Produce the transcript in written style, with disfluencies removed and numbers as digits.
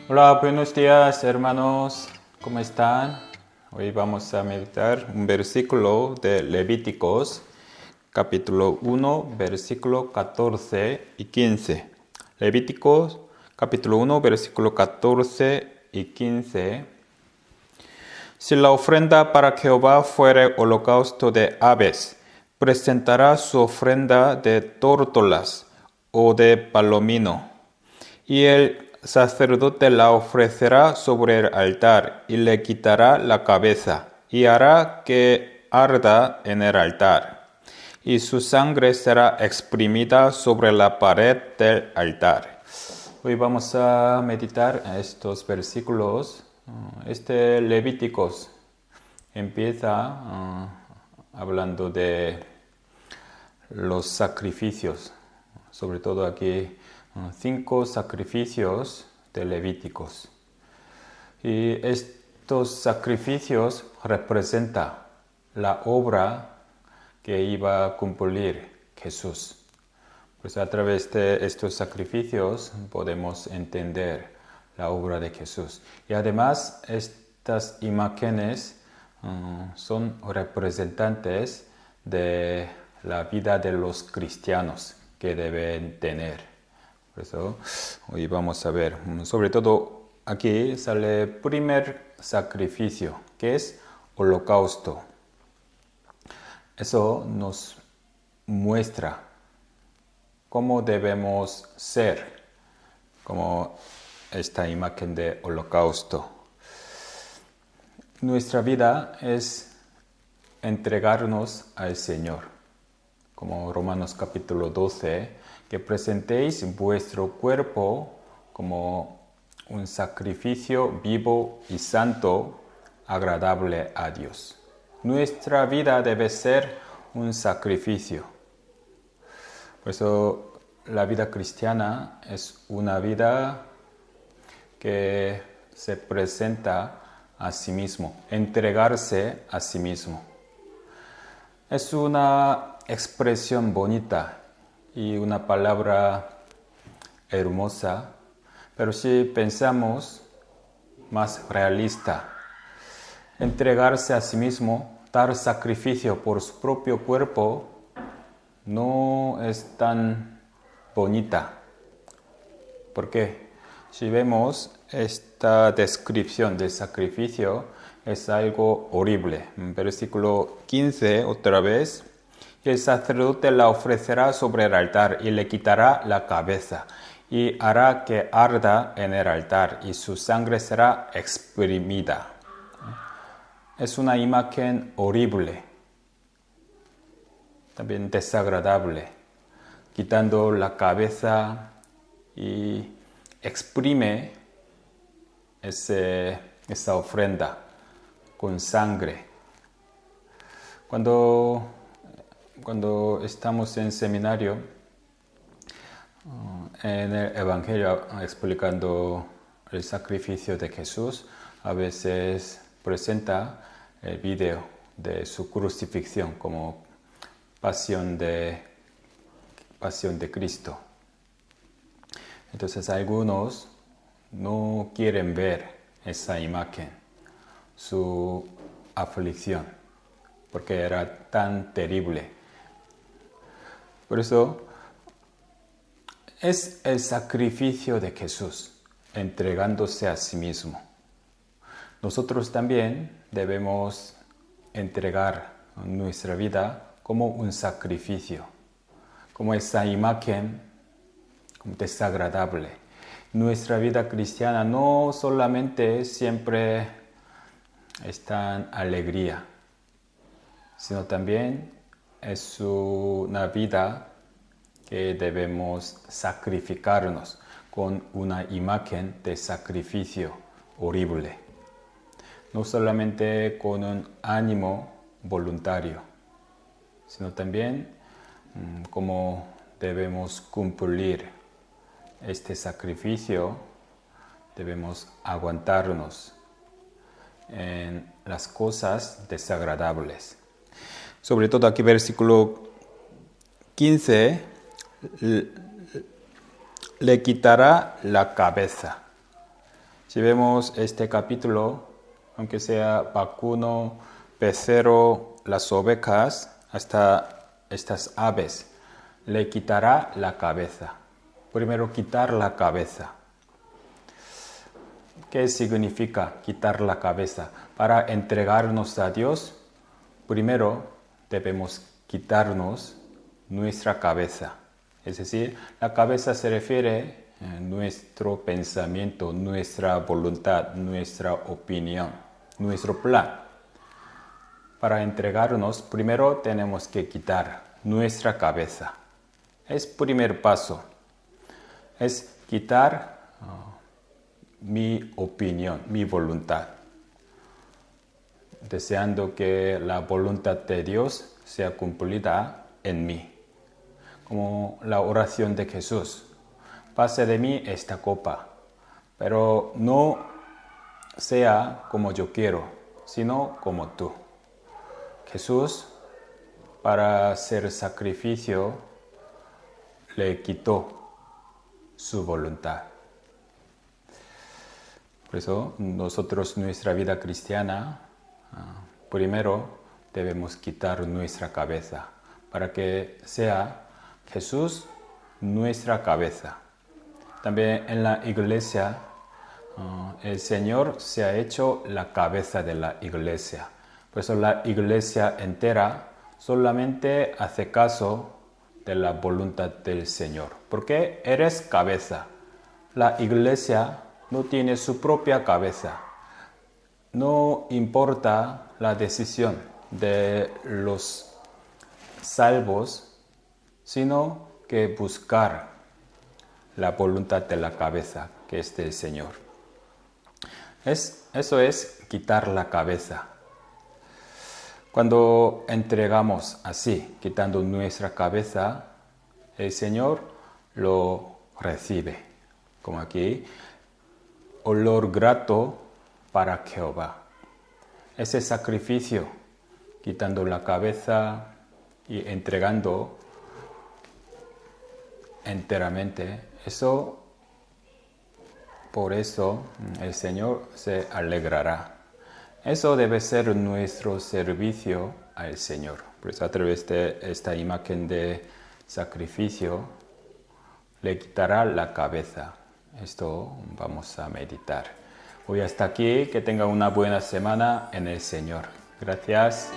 Hola, buenos días hermanos, ¿cómo están? Hoy vamos a meditar un versículo de Levíticos, capítulo 1, versículo 14 y 15. Levíticos, capítulo 1, versículo 14 y 15. Si la ofrenda para Jehová fuere holocausto de aves, presentará su ofrenda de tórtolas o de palomino, y el sacerdote la ofrecerá sobre el altar y le quitará la cabeza y hará que arda en el altar, y su sangre será exprimida sobre la pared del altar. Hoy vamos a meditar estos versículos. Este Levíticos empieza hablando de los sacrificios, sobre todo aquí 5 sacrificios de Levíticos. Y estos sacrificios representan la obra que iba a cumplir Jesús. Pues a través de estos sacrificios podemos entender la obra de Jesús. Y además estas imágenes son representantes de la vida de los cristianos que deben tener. Por eso hoy vamos a ver, sobre todo aquí sale el primer sacrificio, que es holocausto. Eso nos muestra cómo debemos ser, como esta imagen de holocausto. Nuestra vida es entregarnos al Señor, como Romanos capítulo 12, que presentéis vuestro cuerpo como un sacrificio vivo y santo, agradable a Dios. Nuestra vida debe ser un sacrificio. Por eso la vida cristiana es una vida que se presenta a sí mismo, entregarse a sí mismo. Es una expresión bonita y una palabra hermosa, pero si pensamos más realista, entregarse a sí mismo, dar sacrificio por su propio cuerpo, no es tan bonita. ¿Por qué? Si vemos esta descripción del sacrificio, es algo horrible. En versículo 15, otra vez, el sacerdote la ofrecerá sobre el altar y le quitará la cabeza y hará que arda en el altar y su sangre será exprimida. Es una imagen horrible, también desagradable, quitando la cabeza y exprime esa ofrenda con sangre. Cuando estamos en seminario, en el Evangelio explicando el sacrificio de Jesús, a veces presenta el video de su crucifixión como pasión de Cristo. Entonces algunos no quieren ver esa imagen, su aflicción, porque era tan terrible. Por eso es el sacrificio de Jesús, entregándose a sí mismo. Nosotros también debemos entregar nuestra vida como un sacrificio, como esa imagen desagradable. Nuestra vida cristiana no solamente siempre está en alegría, sino también es una vida que debemos sacrificarnos con una imagen de sacrificio horrible. No solamente con un ánimo voluntario, sino también cómo debemos cumplir este sacrificio, debemos aguantarnos en las cosas desagradables. Sobre todo aquí versículo 15, le quitará la cabeza. Si vemos este capítulo, aunque sea vacuno, becerro, las ovejas, hasta estas aves, le quitará la cabeza. Primero, quitar la cabeza. ¿Qué significa quitar la cabeza? Para entregarnos a Dios, primero debemos quitarnos nuestra cabeza. Es decir, la cabeza se refiere a nuestro pensamiento, nuestra voluntad, nuestra opinión, nuestro plan. Para entregarnos, primero tenemos que quitar nuestra cabeza. Es primer paso. Es quitar mi opinión, mi voluntad, deseando que la voluntad de Dios sea cumplida en mí. Como la oración de Jesús: pase de mí esta copa, pero no sea como yo quiero, sino como tú. Jesús, para hacer sacrificio, le quitó su voluntad. Por eso nosotros, nuestra vida cristiana, primero debemos quitar nuestra cabeza para que sea Jesús nuestra cabeza. También en la iglesia, el Señor se ha hecho la cabeza de la iglesia. Por eso la iglesia entera solamente hace caso de la voluntad del Señor. Porque eres cabeza. La iglesia no tiene su propia cabeza. No importa la decisión de los salvos, sino que buscar la voluntad de la cabeza, que es del Señor. Eso es quitar la cabeza. Cuando entregamos así, quitando nuestra cabeza, el Señor lo recibe. Como aquí, olor grato para Jehová. Ese sacrificio, quitando la cabeza y entregando enteramente, por eso el Señor se alegrará. Eso debe ser nuestro servicio al Señor. Por eso, a través de esta imagen de sacrificio, le quitará la cabeza. Esto vamos a meditar. Hoy hasta aquí. Que tenga una buena semana en el Señor. Gracias.